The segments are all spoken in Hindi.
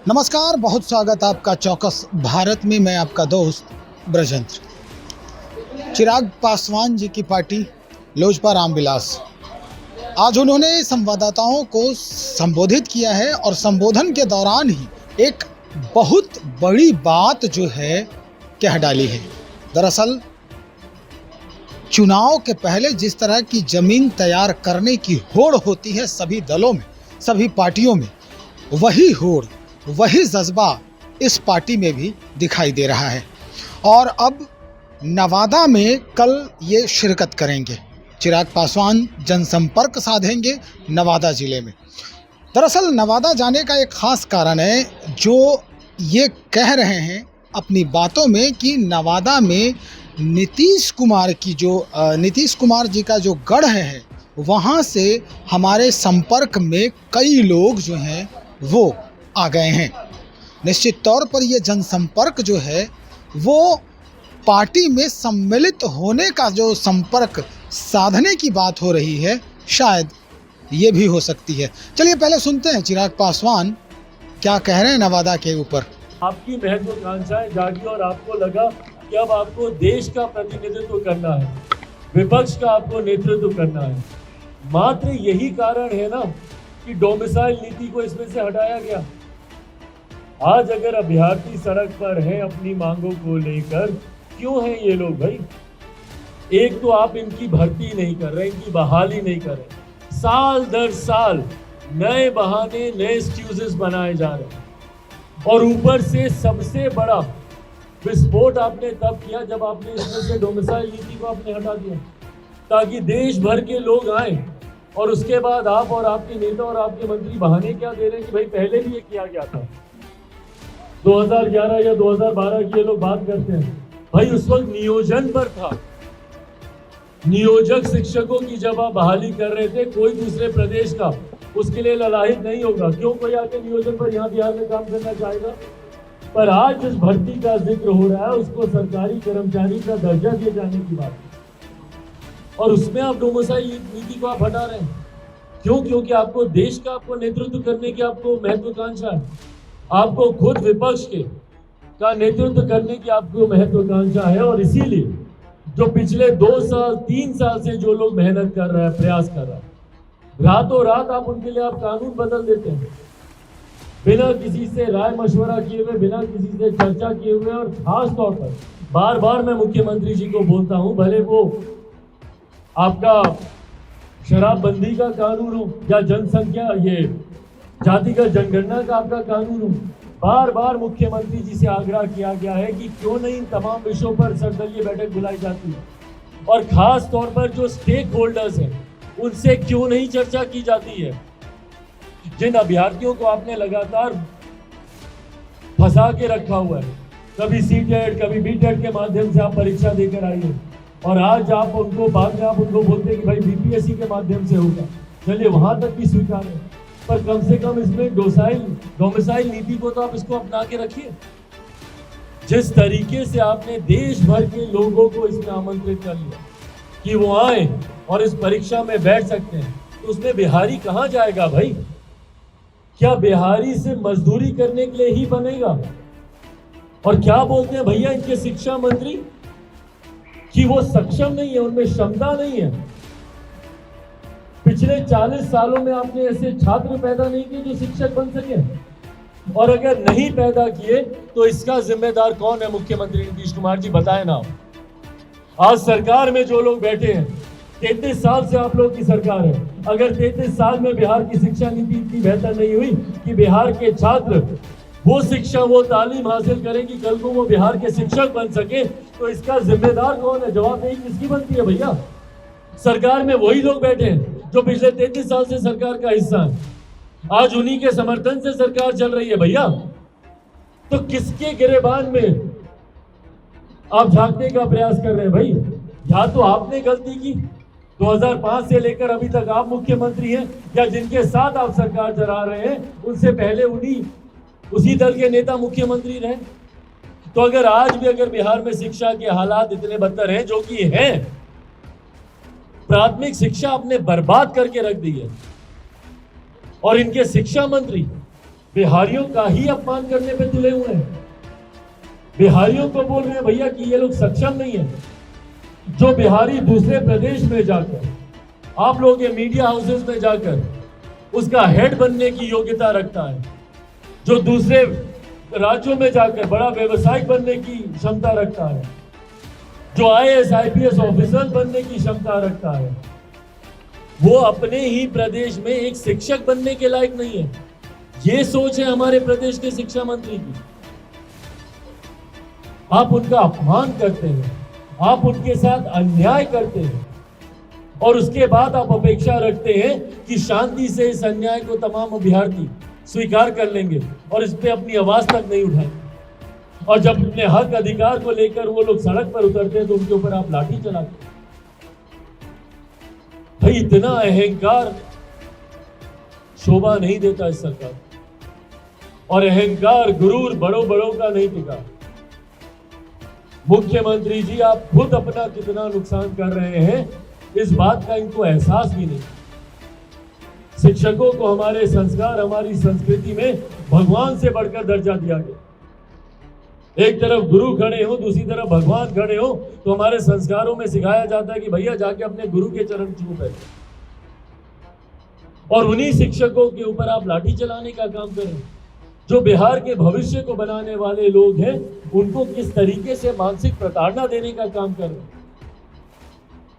नमस्कार, बहुत स्वागत आपका चौकस भारत में। मैं आपका दोस्त ब्रजेंद्र। चिराग पासवान जी की पार्टी लोजपा रामविलास, आज उन्होंने संवाददाताओं को संबोधित किया है और संबोधन के दौरान ही एक बहुत बड़ी बात जो है कह डाली है। दरअसल चुनाव के पहले जिस तरह की जमीन तैयार करने की होड़ होती है सभी दलों में, सभी पार्टियों में, वही होड़, वही जज्बा इस पार्टी में भी दिखाई दे रहा है। और अब नवादा में कल ये शिरकत करेंगे। चिराग पासवान जनसंपर्क साधेंगे नवादा ज़िले में। दरअसल नवादा जाने का एक ख़ास कारण है, जो ये कह रहे हैं अपनी बातों में कि नवादा में नीतीश कुमार जी का जो गढ़ है, वहाँ से हमारे संपर्क में कई लोग जो हैं वो आ गए हैं। निश्चित तौर पर ये जनसंपर्क जो है वो पार्टी में सम्मिलित होने का जो संपर्क साधने की बात हो रही है, शायद ये भी हो सकती है। चलिए पहले सुनते हैं चिराग पासवान क्या कह रहे हैं नवादा के ऊपर। आपकी महत्वाकांक्षाएं जागी और आपको लगा कि अब आपको देश का प्रतिनिधित्व करना है, विपक्ष का आपको नेतृत्व करना है। मात्र यही कारण है ना कि डोमिसाइल नीति को इसमें से हटाया गया। आज अगर अभ्यर्थी सड़क पर हैं अपनी मांगों को लेकर, क्यों हैं ये लोग भाई? एक तो आप इनकी भर्ती नहीं कर रहे, इनकी बहाली नहीं कर रहे। साल दर साल नए बहाने, नए एक्सक्यूजेस बनाए जा रहे हैं। और ऊपर से सबसे बड़ा विस्फोट आपने तब किया जब आपने इसमें से डोमिसाइल नीति को आपने हटा दिया, ताकि देश भर के लोग आए। और उसके बाद आप और आपके नेता और आपके मंत्री बहाने क्या दे रहे हैं कि भाई पहले भी ये किया गया था। 2011 या 2012 की ये लोग बात करते हैं, भाई उस वक्त नियोजन पर था। नियोजक शिक्षकों की जब आप बहाली कर रहे थे, कोई दूसरे प्रदेश का उसके लिए ललाहित नहीं होगा। क्यों कोई आके नियोजन पर यहाँ बिहार में काम करना चाहेगा? पर आज जिस भर्ती का जिक्र हो रहा है उसको सरकारी कर्मचारी का दर्जा दिए जाने की बात है, और उसमें आप डोमिसाइल नीति को आप हटा रहे हैं। क्यों? क्योंकि आपको देश का आपको नेतृत्व करने की आपको महत्वाकांक्षा है। आपको खुद विपक्ष के का नेतृत्व करने की आपको महत्वाकांक्षा है। और इसीलिए जो पिछले 2 साल 3 साल से जो लोग मेहनत कर रहे हैं, प्रयास कर रहे हैं, रातों रात आप उनके लिए आप कानून बदल देते हैं, बिना किसी से राय मशवरा किए हुए, बिना किसी से चर्चा किए हुए। और खास तौर पर बार बार मैं मुख्यमंत्री जी को बोलता हूं, भले वो आपका शराबबंदी का कानून हो या जनसंख्या ये जातिगत जनगणना का आपका कानून हो, बार बार मुख्यमंत्री जी से आग्रह किया गया है कि क्यों नहीं इन तमाम विषयों पर सर्वदलीय बैठक बुलाई जाती है, और खास तौर पर जो स्टेक होल्डर्स हैं उनसे क्यों नहीं चर्चा की जाती है। जिन अभ्यर्थियों को आपने लगातार फंसा के रखा हुआ है, कभी सीटेट कभी बीटेट के माध्यम से आप परीक्षा देकर आई है, और आज आप उनको बाद में आप उनको बोलते हैं कि भाई बीपीएससी के माध्यम से होगा। चलिए वहां तक भी स्वीकार है, पर कम से कम इसमें डोमिसाइल नीति को तो आप इसको अपना के रखिए। जिस तरीके से आपने देश भर के लोगों को इसमें आमंत्रित कर लिया कि वो आए और इस परीक्षा में बैठ सकते हैं, तो उसमें बिहारी कहाँ जाएगा भाई? क्या बिहारी से मजदूरी करने के लिए ही बनेगा? और क्या बोलते हैं भैया इनके शिक्षा मंत्री कि वो सक्षम नहीं है, उनमें क्षमता नहीं है। पिछले 40 सालों में आपने ऐसे छात्र पैदा नहीं किए जो शिक्षक बन सके, और अगर नहीं पैदा किए तो इसका जिम्मेदार कौन है? मुख्यमंत्री नीतीश कुमार जी, बताएं ना। आज सरकार में जो लोग बैठे हैं, 33 साल से आप लोग की सरकार है, अगर 33 साल में बिहार की शिक्षा नीति इतनी बेहतर नहीं हुई कि बिहार के छात्र वो शिक्षा, वो तालीम हासिल करें कि कल को वो बिहार के शिक्षक बन सके, तो इसका जिम्मेदार कौन है? जवाबदेही किसकी बनती है भैया? सरकार में वही लोग बैठे हैं जो पिछले 33 साल से सरकार का हिस्सा है। आज उन्हीं के समर्थन से सरकार चल रही है भैया। तो किसके गिरेबान में आप झांकने का प्रयास कर रहे हैं भाई? या तो आपने गलती की, 2005 से लेकर अभी तक आप मुख्यमंत्री हैं, या जिनके साथ आप सरकार चला रहे हैं उनसे पहले उसी दल के नेता मुख्यमंत्री रहे। तो अगर आज भी अगर बिहार में शिक्षा के हालात इतने बदतर हैं जो कि हैं, प्राथमिक शिक्षा आपने बर्बाद करके रख दी है, और इनके शिक्षा मंत्री बिहारियों का ही अपमान करने पे तुले हुए हैं। बिहारियों को बोल रहे हैं भैया कि ये लोग सक्षम नहीं है। जो बिहारी दूसरे प्रदेश में जाकर, आप लोगों के मीडिया हाउसेस में जाकर उसका हेड बनने की योग्यता रखता है, जो दूसरे राज्यों में जाकर बड़ा व्यवसायिक बनने की क्षमता रखता है, जो IAS IPS ऑफिसर बनने की क्षमता रखता है, वो अपने ही प्रदेश में एक शिक्षक बनने के लायक नहीं है। ये सोच है हमारे प्रदेश के शिक्षा मंत्री की। आप उनका अपमान करते हैं, आप उनके साथ अन्याय करते हैं और उसके बाद आप अपेक्षा रखते हैं कि शांति से इस अन्याय को तमाम अभ्यर्थी स्वीकार कर लेंगे और इस पे अपनी आवाज तक नहीं उठाएंगे। और जब अपने हक अधिकार को लेकर वो लोग सड़क पर उतरते हैं तो उनके ऊपर आप लाठी चलाते हैं। भाई इतना अहंकार शोभा नहीं देता इस सरकार, और अहंकार गुरूर बड़ों बड़ों का नहीं टिका। मुख्यमंत्री जी आप खुद अपना कितना नुकसान कर रहे हैं इस बात का इनको एहसास भी नहीं। शिक्षकों को हमारे संस्कार, हमारी संस्कृति में भगवान से बढ़कर दर्जा दिया गया। एक तरफ गुरु खड़े हो, दूसरी तरफ भगवान खड़े हो, तो हमारे संस्कारों में सिखाया जाता है कि भैया जाके अपने गुरु के चरण छू बैठो, और उन्हीं शिक्षकों के ऊपर आप लाठी चलाने का काम करें। जो बिहार के भविष्य को बनाने वाले लोग हैं उनको किस तरीके से मानसिक प्रताड़ना देने का काम कर रहे हैं।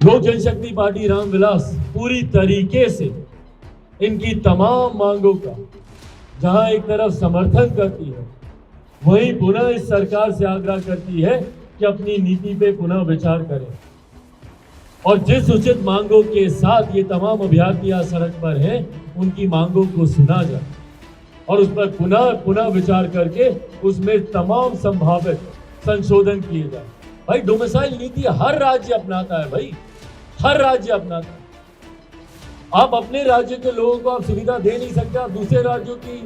लोक जनशक्ति पार्टी रामविलास पूरी तरीके से इनकी तमाम मांगों का जहां एक तरफ समर्थन करती है, वहीं पुनः इस सरकार से आग्रह करती है कि अपनी नीति पे पुनः विचार करें और जिस उचित मांगों के साथ ये तमाम अभ्यर्थी आज सड़क पर हैं उनकी मांगों को सुना जाए और उस पर पुनः विचार करके उसमें तमाम संभावित संशोधन किए जाए। भाई डोमिसाइल नीति हर राज्य अपनाता है, भाई हर राज्य अपनाता है। आप अपने राज्य के लोगों को आप सुविधा दे नहीं सकते, आप दूसरे राज्यों की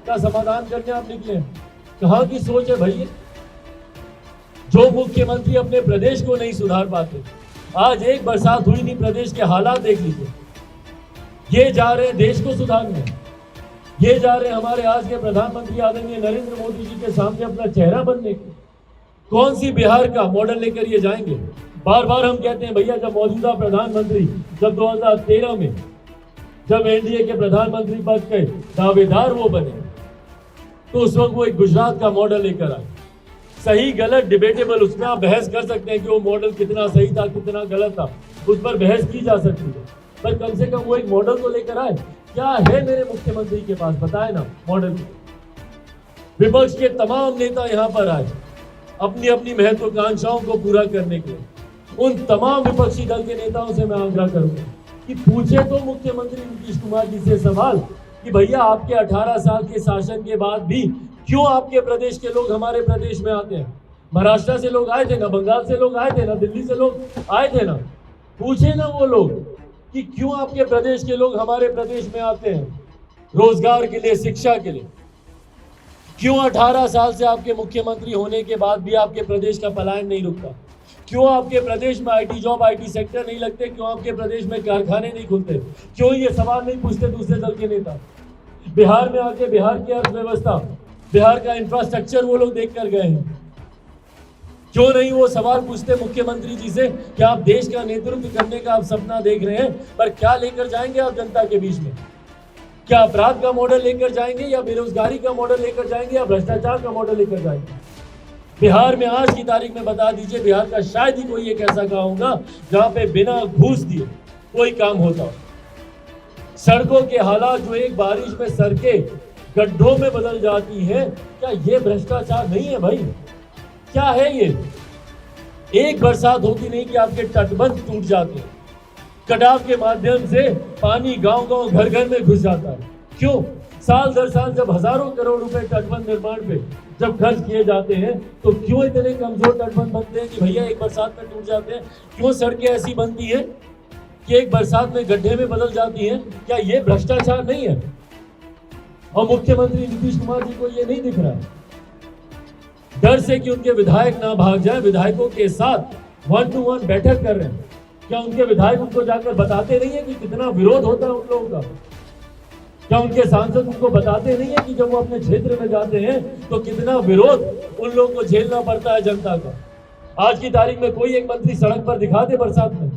का समाधान करने आप निकले। कहाँ की सोच है भाई? जो मुख्यमंत्री अपने प्रदेश को नहीं सुधार पाते, आज एक बरसात हुई नहीं, प्रदेश के हालात देख लीजिए। ये जा रहे हैं देश को सुधारने, ये जा रहे हैं हमारे आज के प्रधानमंत्री आदरणीय नरेंद्र मोदी जी के सामने अपना चेहरा बनने के। कौन सी बिहार का मॉडल लेकर ये जाएंगे? बार बार हम कहते हैं भैया जब मौजूदा प्रधानमंत्री जब 2013 में जब एनडीए के प्रधानमंत्री पद के दावेदार वो बने तो उस वक्त वो एक गुजरात का मॉडल लेकर आए। सही गलत डिबेटेबल, उसमें आप बहस कर सकते हैं कि वो मॉडल कितना सही था कितना गलत था, उस पर बहस की जा सकती है, पर कम से कम वो एक मॉडल तो लेकर आए। क्या है मेरे मुख्यमंत्री के पास, बताए ना मॉडल। विपक्ष के तमाम नेता यहाँ पर आए अपनी अपनी महत्वाकांक्षाओं को पूरा करने के लिए। उन तमाम विपक्षी दल के नेताओं से मैं आग्रह करूंगा कि पूछे तो मुख्यमंत्री नीतीश कुमार जी से सवाल कि भैया आपके 18 साल के शासन के बाद भी क्यों आपके प्रदेश के लोग हमारे प्रदेश में आते हैं? महाराष्ट्र से लोग आए थे ना, बंगाल से लोग आए थे ना, दिल्ली से लोग आए थे ना। पूछे ना वो लोग कि क्यों आपके प्रदेश के लोग हमारे प्रदेश में आते हैं रोजगार के लिए, शिक्षा के लिए। क्यों 18 साल से आपके मुख्यमंत्री होने के बाद भी आपके प्रदेश का पलायन नहीं रुकता? क्यों आपके प्रदेश में आईटी जॉब, आईटी सेक्टर नहीं लगते? क्यों आपके प्रदेश में कारखाने नहीं खुलते? क्यों ये सवाल नहीं पूछते दूसरे दल के नेता? बिहार में आके बिहार की अर्थव्यवस्था, बिहार का इंफ्रास्ट्रक्चर वो लोग देख कर गए हैं। क्यों नहीं वो सवाल पूछते मुख्यमंत्री जी से कि आप देश का नेतृत्व करने का आप सपना देख रहे हैं, पर क्या लेकर जाएंगे आप जनता के बीच में? क्या अपराध का मॉडल लेकर जाएंगे, या बेरोजगारी का मॉडल लेकर जाएंगे, या भ्रष्टाचार का मॉडल लेकर जाएंगे? बिहार में आज की तारीख में बता दीजिए, बिहार का शायद ही कोई एक ऐसा गांव होगा जहां पे बिना घूस दिए कोई काम होता हो। सड़कों के हालात जो एक बारिश में सड़कें गड्ढों में बदल जाती है, क्या ये भ्रष्टाचार नहीं है भाई? क्या है ये? एक बरसात होती नहीं कि आपके तटबंध टूट जाते हैं, कटाव के माध्यम से पानी गांव-गांव, घर-घर में घुस जाता है। क्यों? साल दर साल जब हजारों करोड़ रुपए तटबंध निर्माण पे जब खर्च किए जाते हैं, तो क्यों इतने कमजोर तटबंध बनते हैं कि भैया एक बरसात में टूट जाते हैं? क्यों सड़कें ऐसी बनती हैं कि एक बरसात में गड्ढे में बदल जाती हैं? क्या ये भ्रष्टाचार नहीं है? और मुख्यमंत्री नीतीश कुमार जी को ये नहीं दिख रहा है। डर से कि उनके विधायक ना भाग जाए, विधायकों के साथ 1-to-1 बैठक कर रहे हैं। क्या उनके विधायक उनको जाकर बताते नहीं है कि कितना विरोध होता है उन लोगों का? क्या उनके सांसद उनको बताते नहीं है कि जब वो अपने क्षेत्र में जाते हैं तो कितना विरोध उन लोगों को झेलना पड़ता है जनता का। आज की तारीख में कोई एक मंत्री सड़क पर दिखा दे बरसात में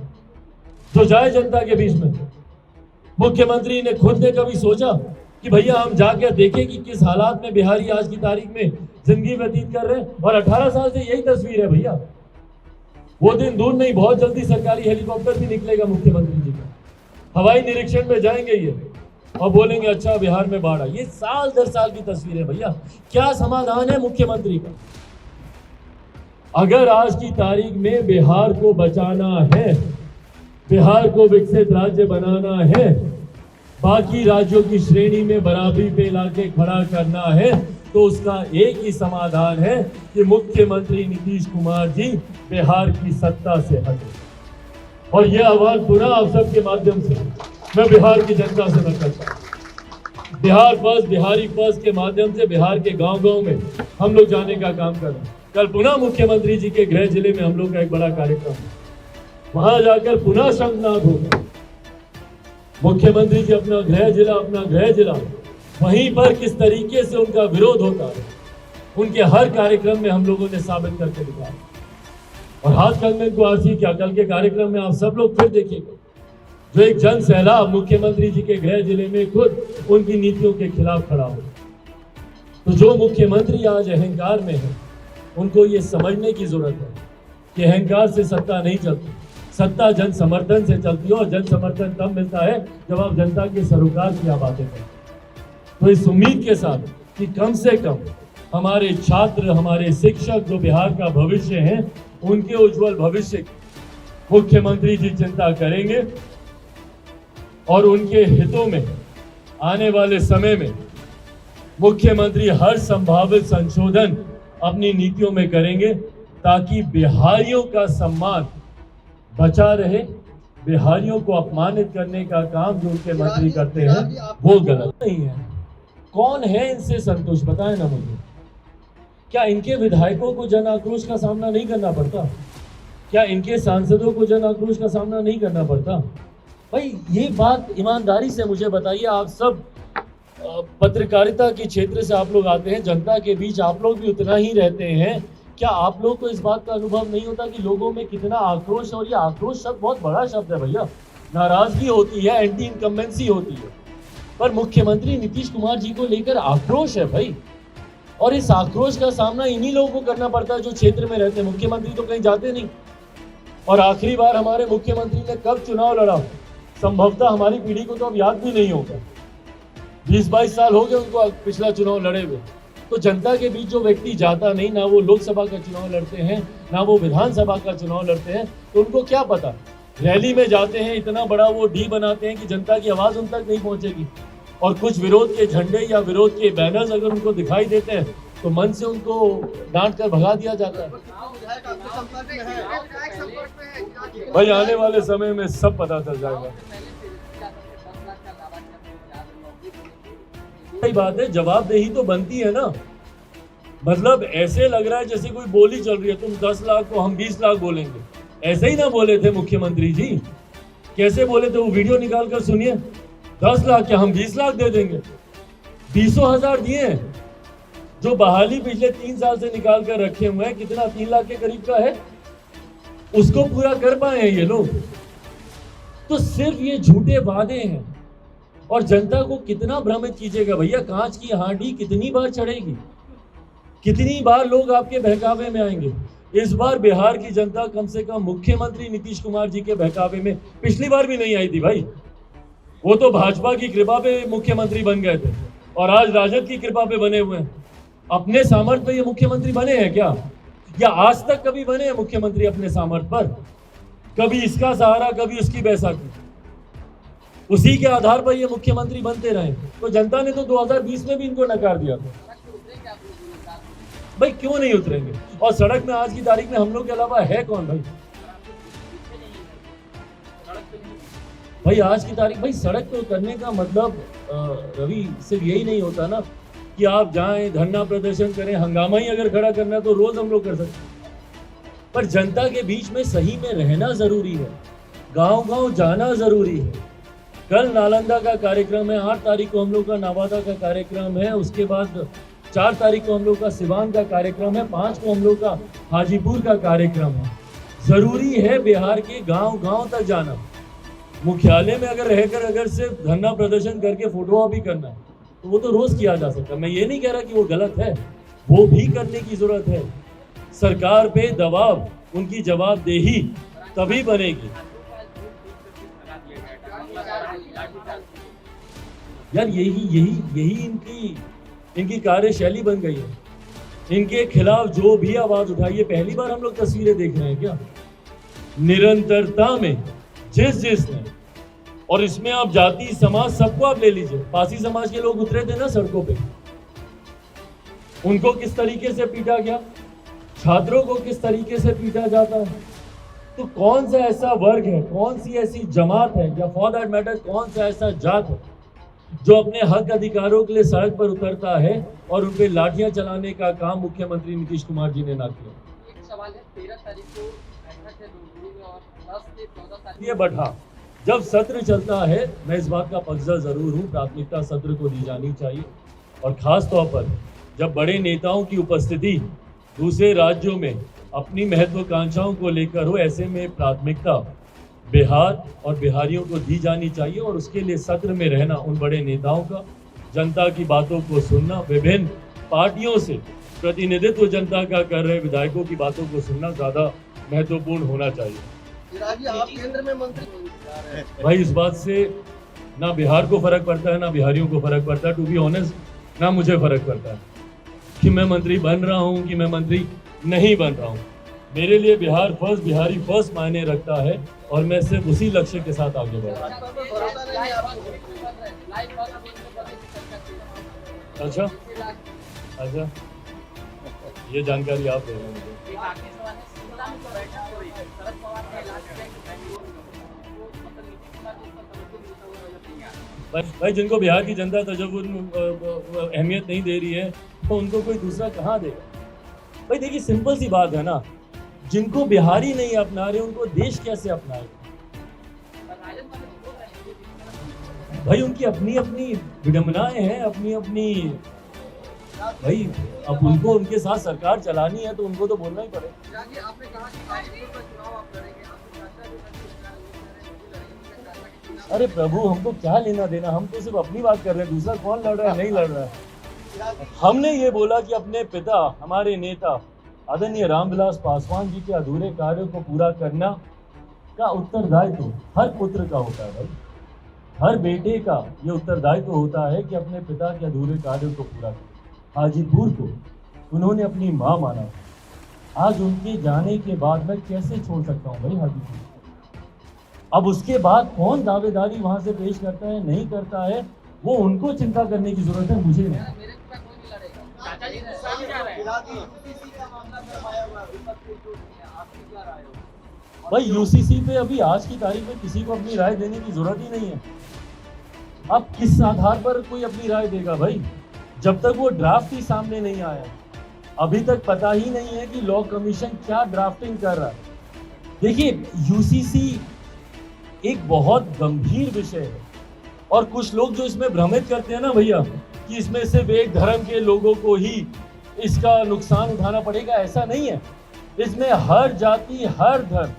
जो जाए जनता के बीच में। मुख्यमंत्री ने खुद ने कभी सोचा कि भैया हम जाकर देखें कि किस हालात में बिहारी आज की तारीख में जिंदगी व्यतीत कर रहे हैं। और 18 साल से यही तस्वीर है भैया। वो दिन दूर नहीं, बहुत जल्दी सरकारी हेलीकॉप्टर भी निकलेगा मुख्यमंत्री जी का, हवाई निरीक्षण में जाएंगे ये और बोलेंगे अच्छा बिहार में बाढ़ आई। ये साल दर साल की तस्वीर है भैया। क्या समाधान है मुख्यमंत्री का? अगर आज की तारीख में बिहार को बचाना है, बिहार को विकसित राज्य बनाना है, बाकी राज्यों की श्रेणी में बराबरी पे लाके खड़ा करना है, तो उसका एक ही समाधान है कि मुख्यमंत्री नीतीश कुमार जी बिहार की सत्ता से हटे। और यह आह्वान पुनः आप सबके माध्यम से मैं बिहार की जनता से मैं करता हूं। बिहार फर्स्ट, बिहारी फर्स्ट के माध्यम से बिहार के गांव-गांव में हम लोग जाने का काम कर रहे हैं। कल पुनः मुख्यमंत्री जी के गृह जिले में हम लोग का एक बड़ा कार्यक्रम है, वहां जाकर पुनः शंखनाद होगा। मुख्यमंत्री जी अपना गृह जिला वहीं पर किस तरीके से उनका विरोध होता है, उनके हर कार्यक्रम में हम लोगों ने साबित करके दिखाया। और हाथ कंगन को आरसी क्या, कल के कार्यक्रम में आप सब लोग फिर देखिएगा, जो एक जन सैलाब मुख्यमंत्री जी के गृह जिले में खुद उनकी नीतियों के खिलाफ खड़ा हो। तो जो मुख्यमंत्री आज अहंकार में है, उनको ये समझने की जरूरत है कि अहंकार से सत्ता नहीं चलती, सत्ता जन समर्थन से चलती है। और जन समर्थन तब मिलता है जब आप जनता के सरोकार की बातें करें। तो इस उम्मीद के साथ कि कम से कम हमारे छात्र, हमारे शिक्षक जो बिहार का भविष्य है, उनके उज्जवल भविष्य की मुख्यमंत्री जी चिंता करेंगे और उनके हितों में आने वाले समय में मुख्यमंत्री हर संभावित संशोधन अपनी नीतियों में करेंगे ताकि बिहारियों का सम्मान बचा रहे। बिहारियों को अपमानित करने का काम जो उनके मंत्री करते हैं वो गलत नहीं है। कौन है इनसे संतुष्ट, बताएं ना मुझे। क्या इनके विधायकों को जन आक्रोश का सामना नहीं करना पड़ता? क्या इनके सांसदों को जन आक्रोश का सामना नहीं करना पड़ता? भाई ये बात ईमानदारी से मुझे बताइए। आप सब पत्रकारिता के क्षेत्र से आप लोग आते हैं, जनता के बीच आप लोग भी उतना ही रहते हैं। क्या आप लोग को इस बात का अनुभव नहीं होता कि लोगों में कितना आक्रोश, और ये आक्रोश शब्द बहुत बड़ा शब्द है भैया। नाराजगी होती है, एंटी इनकम्बेंसी होती है, पर मुख्यमंत्री नीतीश कुमार जी को लेकर आक्रोश है भाई। और इस आक्रोश का सामना इन्हीं लोगों को करना पड़ता है जो क्षेत्र में रहते हैं। मुख्यमंत्री तो कहीं जाते नहीं। और आखिरी बार हमारे मुख्यमंत्री ने कब चुनाव लड़ा, संभवतः हमारी पीढ़ी को तो अब याद भी नहीं होगा। 20-22 साल हो गए उनको पिछला चुनाव लड़े हुए। तो जनता के बीच जो व्यक्ति जाता नहीं, ना वो लोकसभा का चुनाव लड़ते हैं, ना वो विधानसभा का चुनाव लड़ते हैं, तो उनको क्या पता। रैली में जाते हैं, इतना बड़ा वो डी बनाते हैं कि जनता की आवाज उन तक नहीं पहुंचेगी। और कुछ विरोध के झंडे या विरोध के बैनर्स अगर उनको दिखाई देते हैं तो मन से उनको डांट कर भगा दिया जाता है। भाई आने वाले समय में सब पता चल जाएगा। सही बात है, जवाबदेही तो बनती है ना। मतलब ऐसे लग रहा है जैसे कोई बोली चल रही है, तुम 10 लाख तो हम 20 लाख बोलेंगे। ऐसे ही ना बोले थे मुख्यमंत्री जी? कैसे बोले थे वो वीडियो निकाल कर सुनिए। 10 लाख क्या हम 20 लाख दे देंगे? 20,000 दिए हैं। जो बहाली पिछले 3 साल से निकाल कर रखे हुए हैं, कितना 3 लाख के करीब का है, उसको पूरा कर पाए हैं ये लोग। तो सिर्फ ये झूठे वादे हैं। और जनता को कितना भ्रमित कीजिएगा भैया। कांच की हांडी कितनी बार चढ़ेगी, कितनी बार लोग आपके बहकावे में आएंगे। इस बार बिहार की जनता कम से कम मुख्यमंत्री नीतीश कुमार जी के बहकावे में पिछली बार भी नहीं आई थी भाई। वो तो भाजपा की कृपा पे मुख्यमंत्री बन गए थे और आज राजद की कृपा पे बने हुए हैं। अपने सामर्थ्य पे ये मुख्यमंत्री बने हैं क्या? या आज तक कभी बने हैं मुख्यमंत्री अपने सामर्थ्य पर? कभी इसका सहारा, कभी उसकी बैसाखी, उसी के आधार पर ये मुख्यमंत्री बनते रहे। तो जनता ने तो 2020 में भी इनको नकार दिया था। भाई क्यों नहीं उतरेंगे? और सड़क में आज की तारीख में हम लोग के अलावा है कौन भाई? भाई आज की तारीख, भाई सड़क पे उतरने का मतलब रवि सिर्फ यही नहीं होता ना कि आप जाएं, धरना प्रदर्शन करें। हंगामा ही अगर खड़ा करना है तो रोज हम लोग कर सकते हैं, पर जनता के बीच में सही में रहना जरूरी है, गांव-गांव जाना जरूरी है। कल नालंदा का कार्यक्रम है, 8 तारीख को हम लोग का नवादा का कार्यक्रम है, उसके बाद 4 तारीख को हम लोग का सिवान का कार्यक्रम है, 5 को हम लोग का हाजीपुर का कार्यक्रम है। जरूरी है बिहार के गांव-गांव तक जाना। मुख्यालय में अगर रहकर अगर सिर्फ धरना प्रदर्शन करके फोटो भी करना है तो वो तो रोज किया जा सकता है। मैं ये नहीं कह रहा कि वो गलत है, वो भी करने की जरूरत है। सरकार पे दबाव, उनकी जवाबदेही तभी बनेगी। यार यही इनकी कार्यशैली बन गई है। इनके खिलाफ जो भी आवाज उठाइए, पहली बार हम लोग तस्वीरें देख रहे हैं क्या? निरंतरता में जिसने, और इसमें आप जाति समाज सबको आप ले लीजिए, पासी समाज के लोग उतरे थे ना सड़कों पे, उनको किस तरीके से पीटा गया, छात्रों को किस तरीके से पीटा जाता है। तो कौन सा ऐसा वर्ग है, कौन सी ऐसी जमात है, या फॉर दैट मैटर कौन सा ऐसा जात है जो अपने हक अधिकारों के लिए सड़क पर उतरता है और उन पे लाठियां चलाने का काम मुख्यमंत्री नीतीश कुमार जी ने ना किया। एक सवाल है, 13 तारीख को बैठक है रूबरू में और 10 से 14 तारीख ये बढ़ा जब सत्र चलता है, मैं इस बात का पक्षधर जरूर हूँ, प्राथमिकता सत्र को दी जानी चाहिए। और खास तौर पर जब बड़े नेताओं की उपस्थिति दूसरे राज्यों में अपनी महत्वाकांक्षाओं को लेकर हो, ऐसे में प्राथमिकता बिहार और बिहारियों को दी जानी चाहिए। और उसके लिए सत्र में रहना, उन बड़े नेताओं का जनता की बातों को सुनना, विभिन्न पार्टियों से प्रतिनिधित्व जनता का कर रहे विधायकों की बातों को सुनना ज़्यादा महत्वपूर्ण होना चाहिए। आप केंद्र में मंत्री भाई इस बात से ना बिहार को फर्क पड़ता है ना बिहारियों को फर्क पड़ता है, टू बी ऑनेस्ट ना मुझे फर्क पड़ता है कि मैं मंत्री बन रहा हूँ कि मैं मंत्री नहीं बन रहा हूँ। मेरे लिए बिहार फर्स्ट, बिहारी फर्स्ट मायने रखता है और मैं सिर्फ उसी लक्ष्य के साथ आगे बढ़ रहा हूँ। अच्छा, ये जानकारी आप दे रहे हैं मुझे। भाई जिनको बिहार की जनता अहमियत नहीं दे रही है तो उनको कोई दूसरा कहाँ देगा? भाई देखिए सिंपल सी बात है ना, जिनको बिहारी नहीं अपना रहे उनको देश कैसे अपनाएगा? भाई उनकी अपनी अपनी विडंबनाएं हैं, अपनी अपनी, भाई अब उनको उनके साथ सरकार चलानी है तो उनको तो बोलना ही पड़ेगा। आपने कहा कि हाजीपुर का चुनाव आप लड़ेंगे, अरे प्रभु हमको क्या लेना देना, हम तो सिर्फ अपनी बात कर रहे हैं, दूसरा कौन लड़ रहा है नहीं लड़ रहा है। हमने ये बोला कि अपने पिता हमारे नेता आदरणीय रामविलास पासवान जी के अधूरे कार्यों को पूरा करना का उत्तरदायित्व हर पुत्र का होता है। भाई हर बेटे का ये उत्तरदायित्व होता है कि अपने पिता के अधूरे कार्यों को पूरा करें। हाजीपुर को उन्होंने अपनी माँ माना, आज उनके जाने के बाद मैं कैसे छोड़ सकता हूँ भाई हाजीपुर। अब उसके बाद कौन दावेदारी वहां से पेश करता है नहीं करता है वो उनको चिंता करने की जरूरत है, मुझे नहीं। भाई यूसीसी पे अभी आज की तारीख में किसी को अपनी राय देने की जरूरत ही नहीं है। अब किस आधार पर कोई अपनी राय देगा भाई, जब तक वो ड्राफ्ट ही सामने नहीं आया। अभी तक पता ही नहीं है कि लॉ कमीशन क्या ड्राफ्टिंग कर रहा है। देखिए यूसीसी एक बहुत गंभीर विषय है और कुछ लोग जो इसमें भ्रमित करते हैं ना भैया कि इसमें सिर्फ एक धर्म के लोगों को ही इसका नुकसान उठाना पड़ेगा, ऐसा नहीं है। इसमें हर जाति हर धर्म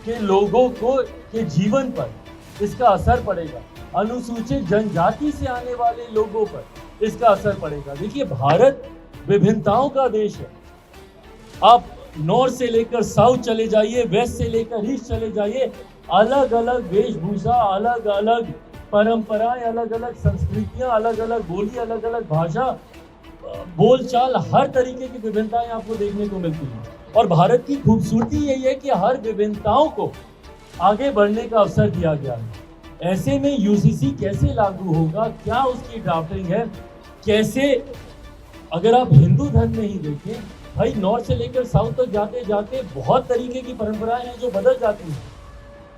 के लोगों को के जीवन पर इसका असर पड़ेगा, अनुसूचित जनजाति से आने वाले लोगों पर इसका असर पड़ेगा। देखिए भारत विभिन्नताओं का देश है। आप नॉर्थ से लेकर साउथ चले जाइए, वेस्ट से लेकर ईस्ट चले जाइए, अलग अलग वेशभूषा, अलग अलग परंपराएं, अलग अलग संस्कृतियां, अलग अलग बोली, अलग अलग भाषा, बोलचाल, हर तरीके की विभिन्नताएं आपको देखने को मिलती हैं। और भारत की खूबसूरती यही है कि हर विभिन्नताओं को आगे बढ़ने का अवसर दिया गया है। ऐसे में यूसीसी कैसे लागू होगा, क्या उसकी ड्राफ्टिंग है, कैसे, अगर आप हिंदू धर्म में ही देखें भाई, नॉर्थ से लेकर साउथ तक जाते जाते बहुत तरीके की परंपराएं हैं जो बदल जाती हैं।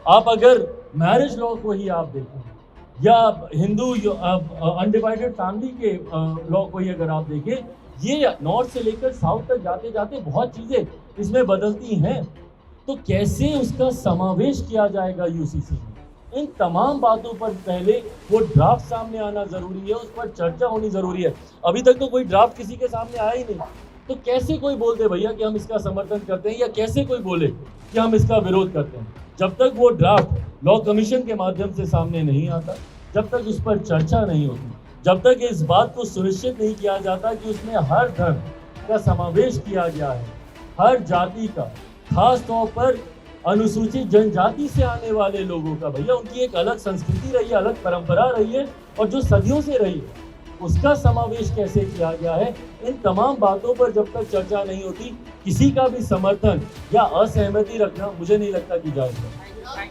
आप अगर मैरिज लॉ को ही आप देखें या हिंदू अनडिवाइडेड फैमिली के लॉ को ही अगर आप देखें, ये नॉर्थ से लेकर साउथ तक जाते जाते बहुत चीज़ें इसमें बदलती हैं। तो कैसे उसका समावेश किया जाएगा यूसीसी में, इन तमाम बातों पर पहले वो ड्राफ्ट सामने आना जरूरी है, उस पर चर्चा होनी जरूरी है। अभी तक तो कोई ड्राफ्ट किसी के सामने आया ही नहीं, तो कैसे कोई बोल दे भैया कि हम इसका समर्थन करते हैं, या कैसे कोई बोले कि हम इसका विरोध करते हैं। जब तक वो ड्राफ्ट लॉ कमीशन के माध्यम से सामने नहीं आता, जब तक उस पर चर्चा नहीं होती, जब तक इस बात को सुनिश्चित नहीं किया जाता कि उसमें हर धर्म का समावेश किया गया है, हर जाति का, खास तौर पर अनुसूचित जनजाति से आने वाले लोगों का, भैया उनकी एक अलग संस्कृति रही है, अलग परंपरा रही है और जो सदियों से रही है, उसका समावेश कैसे किया गया है, इन तमाम बातों पर जब तक चर्चा नहीं होती, किसी का भी समर्थन या असहमति रखना मुझे नहीं लगता कि जायज है।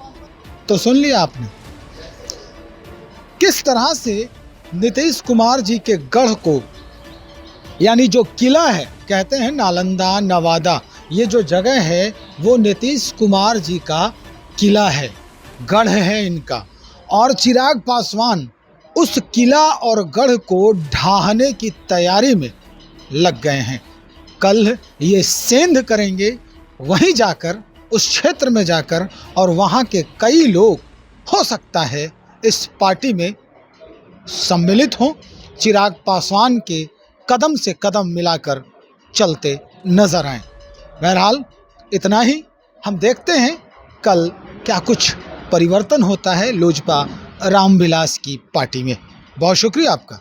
तो सुन लिया आपने किस तरह से नीतीश कुमार जी के गढ़ को, यानी जो किला है, कहते हैं नालंदा नवादा, ये जो जगह है वो नीतीश कुमार जी का किला है, गढ़ है इनका, और चिराग पासवान उस किला और गढ़ को ढाहने की तैयारी में लग गए हैं। कल ये सेंध करेंगे वहीं जाकर, उस क्षेत्र में जाकर, और वहाँ के कई लोग हो सकता है इस पार्टी में सम्मिलित हों, चिराग पासवान के कदम से कदम मिलाकर चलते नजर आएं। बहरहाल इतना ही, हम देखते हैं कल क्या कुछ परिवर्तन होता है लोजपा रामविलास की पार्टी में। बहुत शुक्रिया आपका।